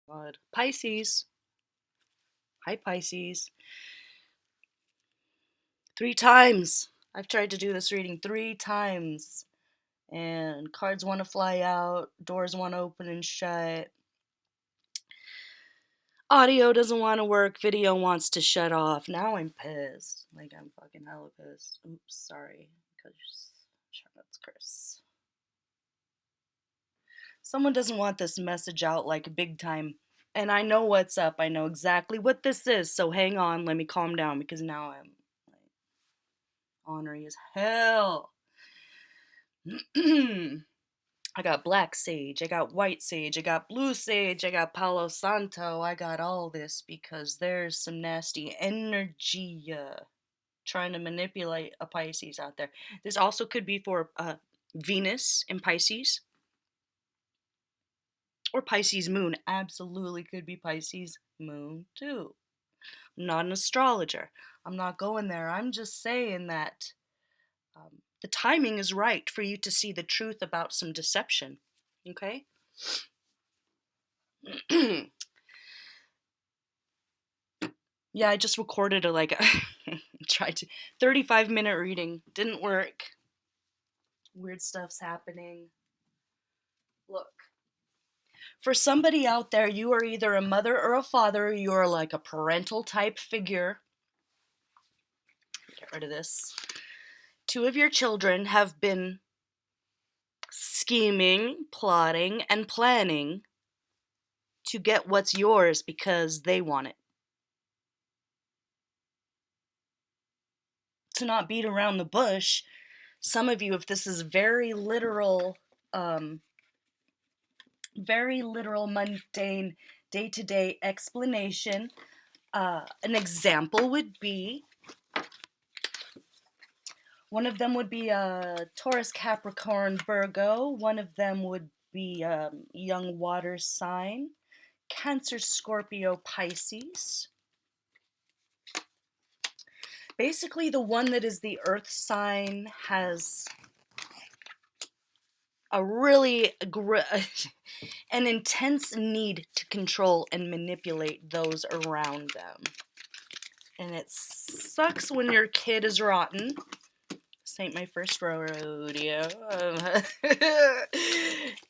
God. Pisces. Hi, Pisces. 3 times. I've tried to do this reading 3 times. And cards want to fly out, doors want to open and shut. Audio doesn't want to work, video wants to shut off. Now I'm pissed. Like, I'm fucking hella pissed. Oops, sorry. Because Charlotte's curse. Someone doesn't want this message out like big time. And I know what's up. I know exactly what this is. So hang on, let me calm down because now I'm like ornery as hell. I got black sage, I got white sage, I got blue sage, I got Palo Santo. I got all this because there's some nasty energy trying to manipulate a Pisces out there. This also could be for Venus in Pisces or Pisces moon. Absolutely could be Pisces moon too. I'm not an astrologer. I'm not going there. I'm just saying that the timing is right for you to see the truth about some deception. Okay? Yeah, I just recorded a tried to 35-minute reading. Didn't work. Weird stuff's happening. Look. For somebody out there, you are either a mother or a father. You are like a parental type figure. Get rid of this. 2 of your children have been scheming, plotting, and planning to get what's yours because they want it. To not beat around the bush, some of you, if this is very literal, mundane, day-to-day explanation, an example would be, one of them would be Taurus, Capricorn, Virgo. One of them would be young water sign, Cancer, Scorpio, Pisces. Basically, the one that is the earth sign has a really an intense need to control and manipulate those around them. And it sucks when your kid is rotten. This ain't my first rodeo.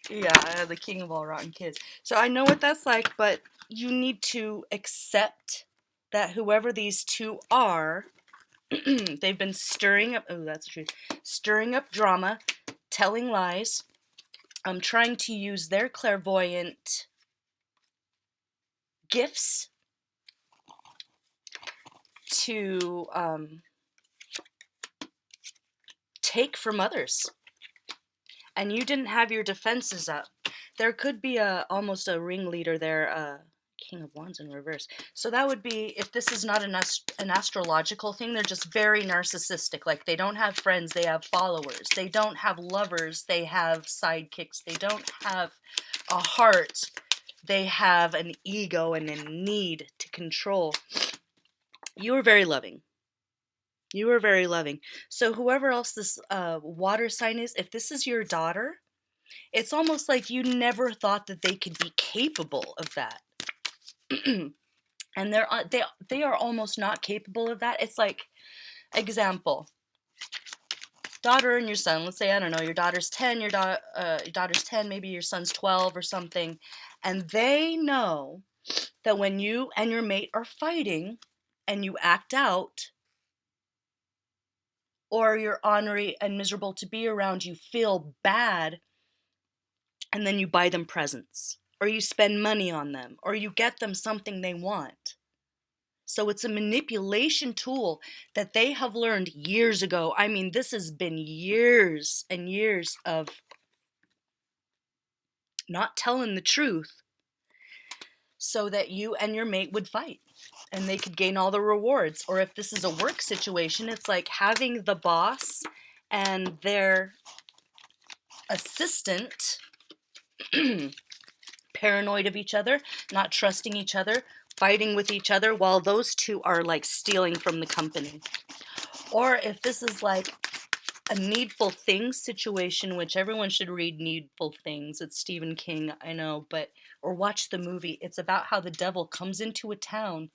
Yeah, the king of all rotten kids. So I know what that's like, but you need to accept that whoever these 2 are, they've been stirring up, oh, that's the truth, stirring up drama, telling lies, trying to use their clairvoyant gifts to take from others. And you didn't have your defenses up. There could be almost a ringleader there, King of Wands in reverse. So that would be, if this is not an astrological thing, they're just very narcissistic. Like, they don't have friends, they have followers. They don't have lovers, they have sidekicks. They don't have a heart, they have an ego and a need to control. You are very loving. You are very loving. So whoever else this water sign is, if this is your daughter, it's almost like you never thought that they could be capable of that. And they are almost not capable of that. It's like, example, daughter and your son. Let's say, I don't know, your daughter's 10, your daughter's 10, maybe your son's 12 or something, and they know that when you and your mate are fighting and you act out, or you're ornery and miserable to be around, you feel bad, and then you buy them presents, or you spend money on them, or you get them something they want. So it's a manipulation tool that they have learned years ago. I mean, this has been years and years of not telling the truth so that you and your mate would fight and they could gain all the rewards. Or if this is a work situation, it's like having the boss and their assistant paranoid of each other, not trusting each other, fighting with each other, while those 2 are like stealing from the company. Or if this is like a Needful Things situation, which everyone should read Needful Things. It's Stephen King, I know, or watch the movie. It's about how the devil comes into a town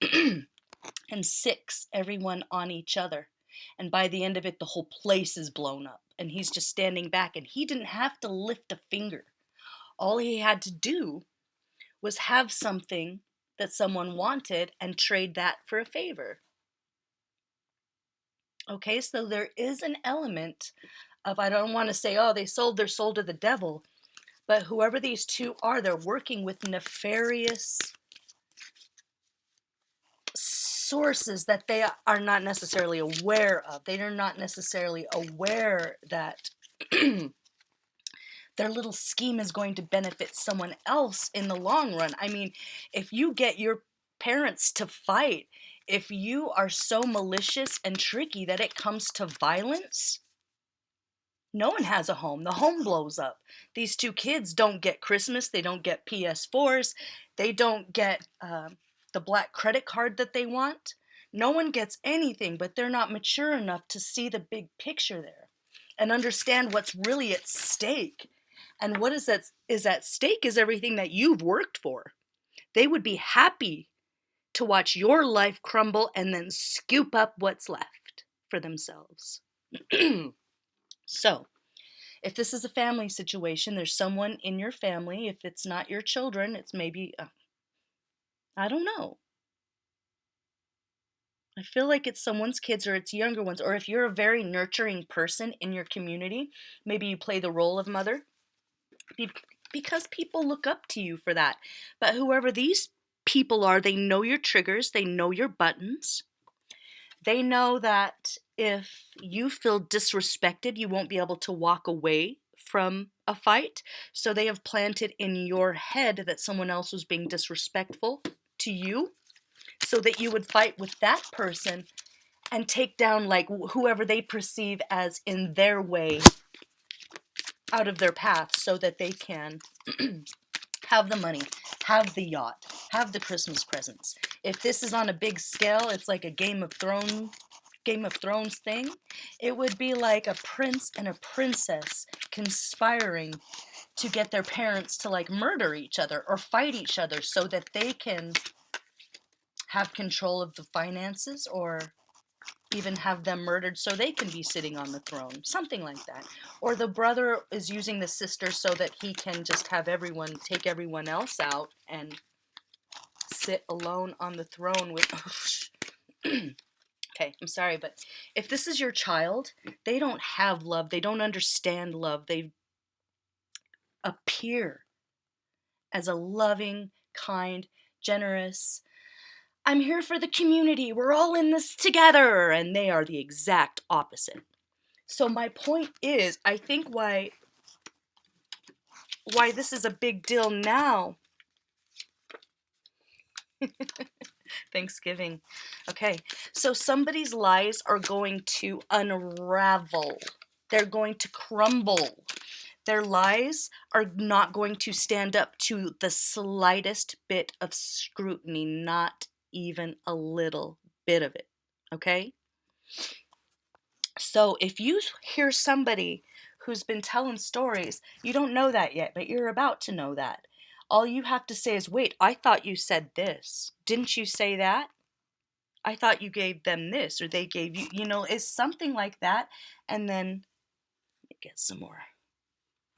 and sicks everyone on each other. And by the end of it, the whole place is blown up. And he's just standing back, and he didn't have to lift a finger. All he had to do was have something that someone wanted and trade that for a favor. Okay, so there is an element of, I don't want to say, oh, they sold their soul to the devil, but whoever these two are, they're working with nefarious sources that they are not necessarily aware of. They are not necessarily aware that their little scheme is going to benefit someone else in the long run. I mean, if you get your parents to fight, if you are so malicious and tricky that it comes to violence, no one has a home. The home blows up. These two kids don't get Christmas. They don't get PS4s. They don't get the black credit card that they want. No one gets anything, but they're not mature enough to see the big picture there and understand what's really at stake. And what is at stake is everything that you've worked for. They would be happy to watch your life crumble and then scoop up what's left for themselves. So, if this is a family situation, there's someone in your family. If it's not your children, it's maybe, I don't know. I feel like it's someone's kids or it's younger ones. Or if you're a very nurturing person in your community, maybe you play the role of mother. Because people look up to you for that. But whoever these people are, they know your triggers, they know your buttons. They know that if you feel disrespected, you won't be able to walk away from a fight. So they have planted in your head that someone else was being disrespectful to you, so that you would fight with that person and take down like whoever they perceive as in their way out of their path, so that they can have the money, have the yacht, have the Christmas presents. If this is on a big scale, it's like a Game of Thrones thing. It would be like a prince and a princess conspiring to get their parents to like murder each other or fight each other so that they can have control of the finances, or even have them murdered so they can be sitting on the throne. Something like that. Or the brother is using the sister so that he can just have everyone, take everyone else out and sit alone on the throne with... Okay, I'm sorry, but if this is your child, they don't have love. They don't understand love. They appear as a loving, kind, generous, I'm here for the community, we're all in this together, and they are the exact opposite. So my point is, I think why this is a big deal now. Thanksgiving. Okay, so somebody's lies are going to unravel. They're going to crumble. Their lies are not going to stand up to the slightest bit of scrutiny, not even a little bit of it. Okay? So if you hear somebody who's been telling stories, you don't know that yet, but you're about to know that. All you have to say is, wait, I thought you said this. Didn't you say that? I thought you gave them this, or they gave you, it's something like that. And then, let me get some more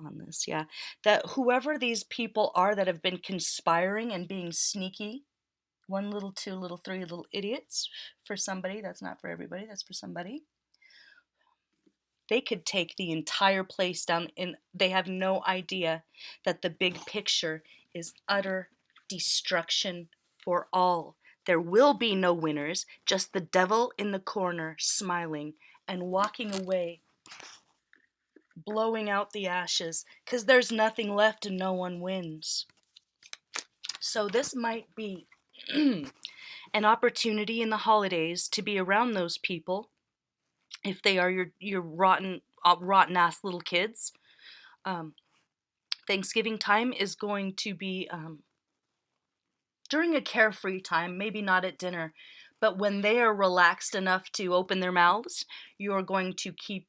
on this, yeah. That whoever these people are that have been conspiring and being sneaky, 1 little, 2 little, 3 little idiots for somebody, that's not for everybody, that's for somebody. They could take the entire place down, and they have no idea that the big picture is utter destruction for all. There will be no winners, just the devil in the corner smiling and walking away, blowing out the ashes, because there's nothing left and no one wins. So this might be an opportunity in the holidays to be around those people, if they are your rotten ass little kids. Thanksgiving time is going to be during a carefree time, maybe not at dinner, but when they are relaxed enough to open their mouths, you're going to keep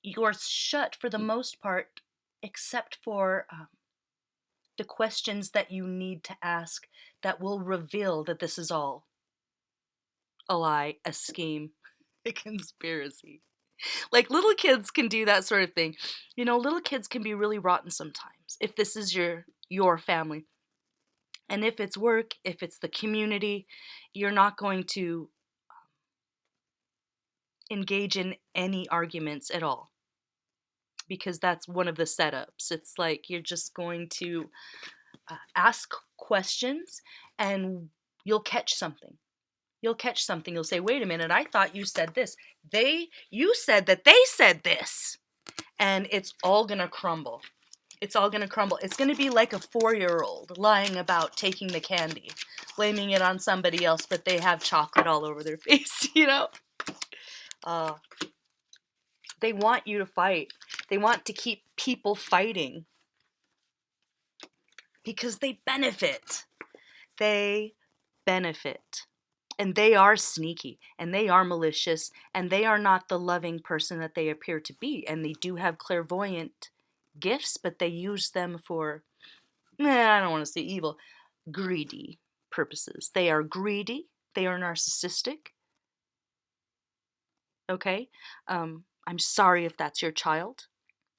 yours shut for the most part, except for the questions that you need to ask that will reveal that this is all a lie, a scheme, a conspiracy. Like little kids can do that sort of thing. You know, little kids can be really rotten sometimes if this is your family. And if it's work, if it's the community, you're not going to engage in any arguments at all because that's one of the setups. It's like you're just going to ask questions and you'll catch something. You'll catch something. You'll say, "Wait a minute, I thought you said this. You said that they said this." And it's all going to crumble. It's all going to crumble. It's going to be like a 4-year-old lying about taking the candy, blaming it on somebody else, but they have chocolate all over their face, you know? Uh, they want you to fight. They want to keep people fighting because they benefit. They benefit. And they are sneaky, and they are malicious, and they are not the loving person that they appear to be. And they do have clairvoyant gifts, but they use them for, I don't want to say evil, greedy purposes. They are greedy. They are narcissistic. Okay? I'm sorry if that's your child.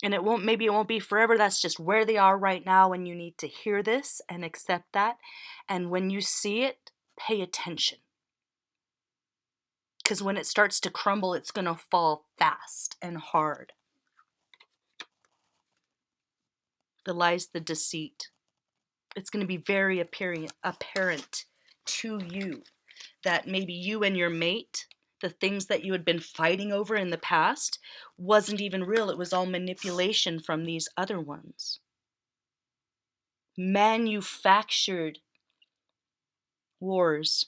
And maybe it won't be forever. That's just where they are right now, and you need to hear this and accept that. And when you see it, pay attention. Because when it starts to crumble, it's going to fall fast and hard. The lies, the deceit. It's going to be very apparent to you that maybe you and your mate, the things that you had been fighting over in the past, wasn't even real. It was all manipulation from these other ones. Manufactured wars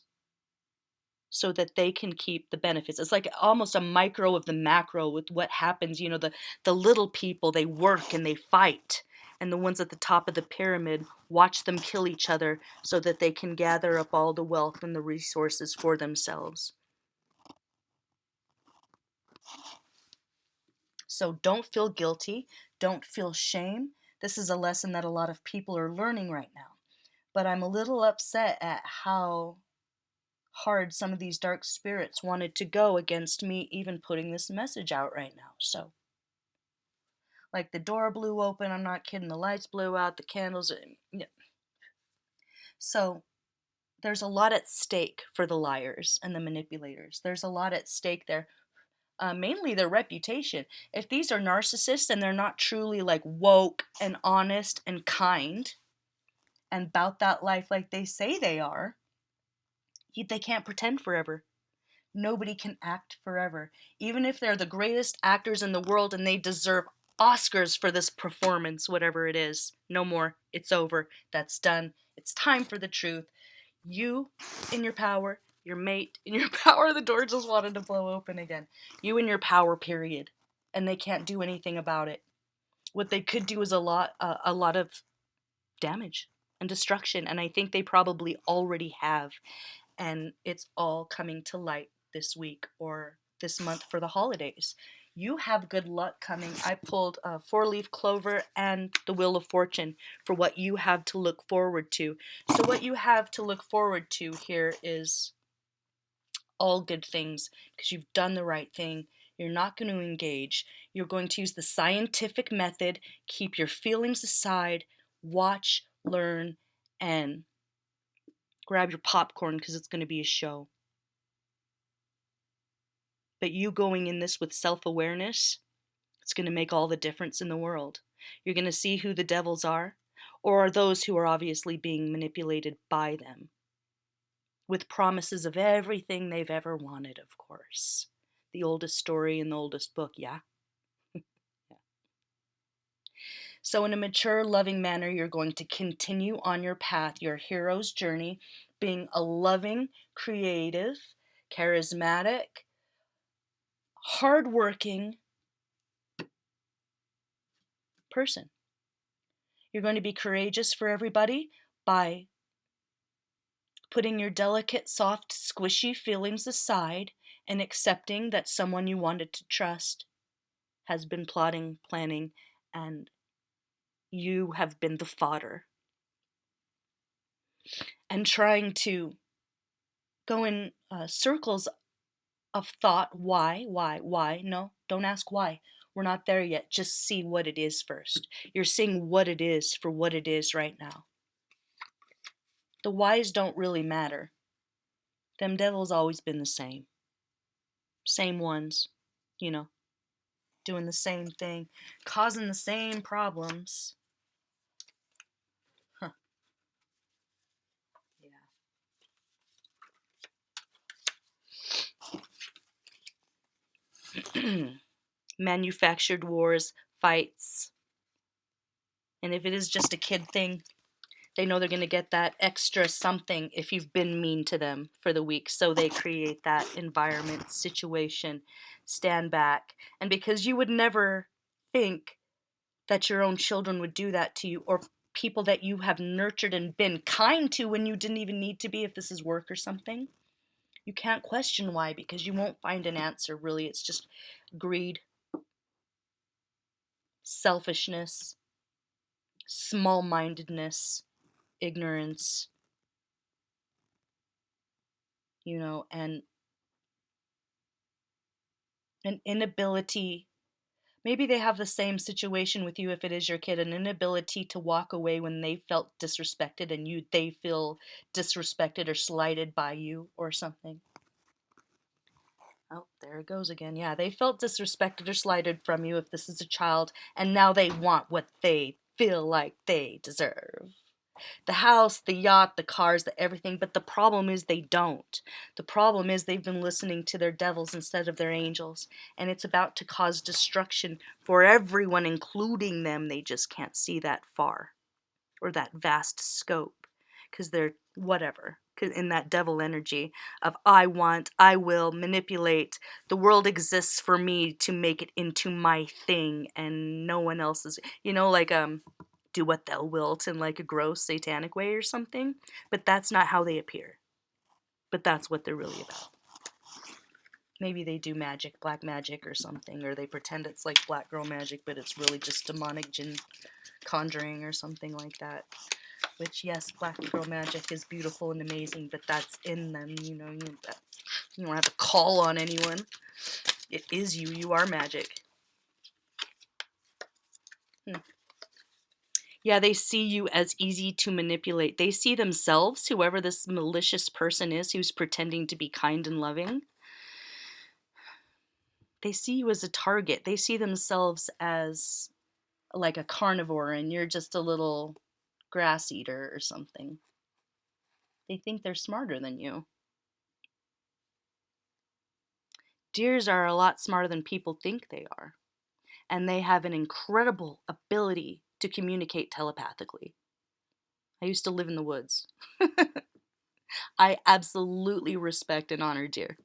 so that they can keep the benefits. It's like almost a micro of the macro with what happens. You know, the little people, they work and they fight. And the ones at the top of the pyramid, watch them kill each other so that they can gather up all the wealth and the resources for themselves. So don't feel guilty. Don't feel shame. This is a lesson that a lot of people are learning right now. But I'm a little upset at how hard some of these dark spirits wanted to go against me even putting this message out right now. So, like the door blew open, I'm not kidding, the lights blew out, the candles, yeah. So, there's a lot at stake for the liars and the manipulators. There's a lot at stake there. Mainly their reputation. If these are narcissists and they're not truly like woke and honest and kind and about that life like they say they are, they can't pretend forever. Nobody can act forever. Even if they're the greatest actors in the world and they deserve Oscars for this performance, whatever it is. No more. It's over. That's done. It's time for the truth. You in your power, your mate in your power, the door just wanted to blow open again. You in your power, period. And they can't do anything about it. What they could do is a lot of damage and destruction, and I think they probably already have. And it's all coming to light this week or this month for the holidays. You have good luck coming. I pulled a 4-leaf clover and the Wheel of Fortune for what you have to look forward to. So what you have to look forward to here is all good things because you've done the right thing. You're not going to engage. You're going to use the scientific method, keep your feelings aside, watch, learn, and grab your popcorn because it's going to be a show. But you going in this with self-awareness, it's going to make all the difference in the world. You're going to see who the devils are, or are those who are obviously being manipulated by them, with promises of everything they've ever wanted, of course. The oldest story in the oldest book, yeah? Yeah. So in a mature, loving manner, you're going to continue on your path, your hero's journey, being a loving, creative, charismatic, hardworking person. You're going to be courageous for everybody by putting your delicate, soft, squishy feelings aside and accepting that someone you wanted to trust has been plotting, planning, and you have been the fodder. and trying to go in circles of thought. Why? No, don't ask why. We're not there yet. Just see what it is first. You're seeing what it is for what it is right now. The whys don't really matter. Them devils always been the same. Same ones, you know, doing the same thing, causing the same problems. Huh. Yeah. Manufactured wars, fights. And if it is just a kid thing, they know they're going to get that extra something if you've been mean to them for the week. So they create that environment, situation, stand back. And because you would never think that your own children would do that to you, or people that you have nurtured and been kind to when you didn't even need to be, if this is work or something, you can't question why, because you won't find an answer, really. It's just greed, selfishness, small-mindedness, ignorance, and an inability. Maybe they have the same situation with you if it is your kid, an inability to walk away when they felt disrespected and they feel disrespected or slighted by you or something. Oh, there it goes again. Yeah, they felt disrespected or slighted from you if this is a child, and now they want what they feel like they deserve. The house, the yacht, the cars, the everything, but the problem is they don't. The problem is they've been listening to their devils instead of their angels, and it's about to cause destruction for everyone, including them. They just can't see that far or that vast scope because they're whatever, 'cause in that devil energy of I want, I will manipulate. The world exists for me to make it into my thing, and no one else's. Like do what thou wilt in like a gross satanic way or something. But that's not how they appear. But that's what they're really about. Maybe they do magic, black magic or something, or they pretend it's like black girl magic, but it's really just demonic jinn conjuring or something like that. Which, yes, black girl magic is beautiful and amazing, but that's in them, you don't have to call on anyone. It is you. You are magic. Yeah, they see you as easy to manipulate. They see themselves, whoever this malicious person is who's pretending to be kind and loving, they see you as a target. They see themselves as like a carnivore and you're just a little grass eater or something. They think they're smarter than you. Deers are a lot smarter than people think they are. And they have an incredible ability to communicate telepathically. I used to live in the woods. I absolutely respect and honor deer.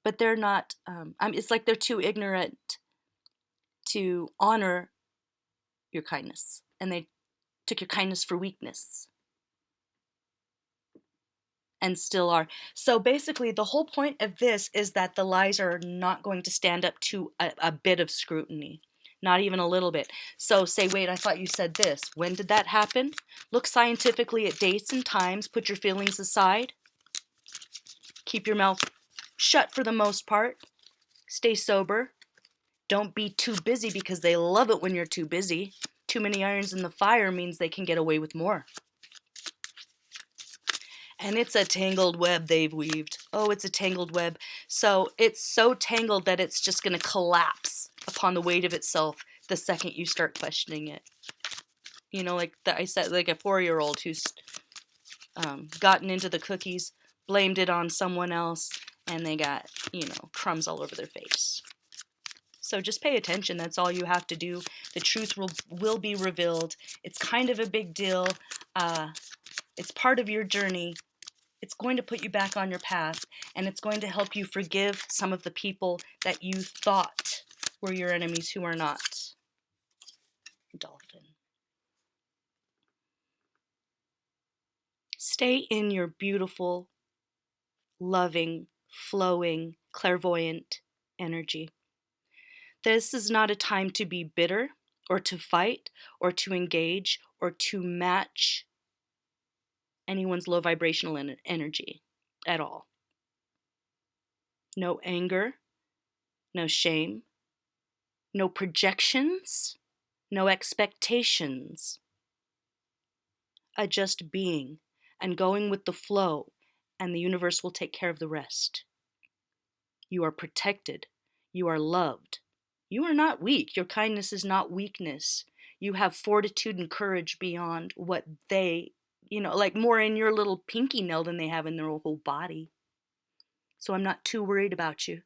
But they're not, it's like they're too ignorant to honor your kindness. And they took your kindness for weakness. And still are. So basically, the whole point of this is that the lies are not going to stand up to a bit of scrutiny. Not even a little bit. So say, wait, I thought you said this. When did that happen? Look scientifically at dates and times. Put your feelings aside. Keep your mouth shut for the most part. Stay sober. Don't be too busy because they love it when you're too busy. Too many irons in the fire means they can get away with more. And it's a tangled web they've weaved. Oh, it's a tangled web. So it's so tangled that it's just going to collapse upon the weight of itself the second you start questioning it. Like I said, like a 4-year-old who's gotten into the cookies, blamed it on someone else, and they got, crumbs all over their face. So just pay attention. That's all you have to do. The truth will be revealed. It's kind of a big deal. It's part of your journey. It's going to put you back on your path, and it's going to help you forgive some of the people that you thought were your enemies who are not. Dolphin. Stay in your beautiful, loving, flowing, clairvoyant energy. This is not a time to be bitter or to fight or to engage or to match anyone's low vibrational energy at all. No anger, no shame, no projections, no expectations. Just being and going with the flow, and the universe will take care of the rest. You are protected. You are loved. You are not weak. Your kindness is not weakness. You have fortitude and courage beyond what they, like more in your little pinky nail than they have in their whole body. So I'm not too worried about you.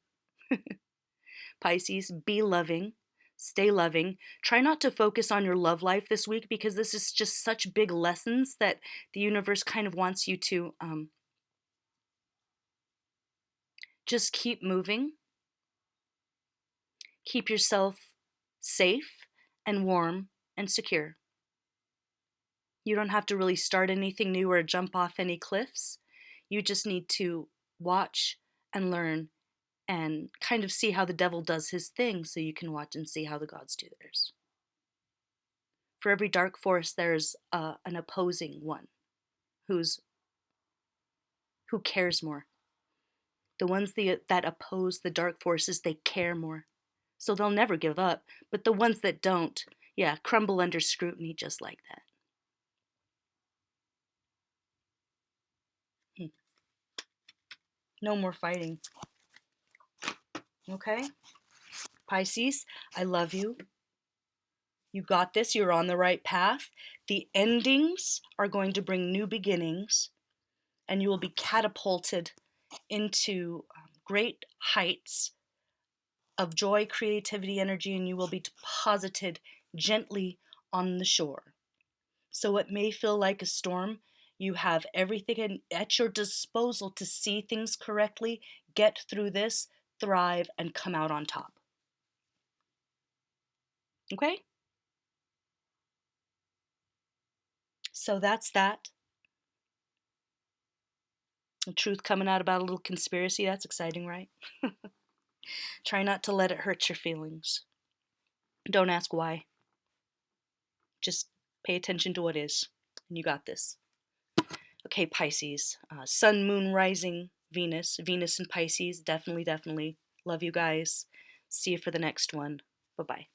Pisces, be loving. Stay loving. Try not to focus on your love life this week, because this is just such big lessons that the universe kind of wants you to just keep moving. Keep yourself safe and warm and secure. You don't have to really start anything new or jump off any cliffs. You just need to watch and learn and kind of see how the devil does his thing, so you can watch and see how the gods do theirs. For every dark force, there's an opposing one who cares more. The ones that oppose the dark forces, they care more. So they'll never give up. But the ones that don't, yeah, crumble under scrutiny just like that. No more fighting. Okay? Pisces, I love you. You got this. You're on the right path. The endings are going to bring new beginnings, and you will be catapulted into great heights of joy, creativity, energy, and you will be deposited gently on the shore. So it may feel like a storm. You have everything at your disposal to see things correctly, get through this, thrive, and come out on top. Okay? So that's that. The truth coming out about a little conspiracy, that's exciting, right? Try not to let it hurt your feelings. Don't ask why. Just pay attention to what is, and you got this. Okay, Pisces. Sun, Moon, Rising, Venus. Venus and Pisces. Definitely, definitely. Love you guys. See you for the next one. Bye-bye.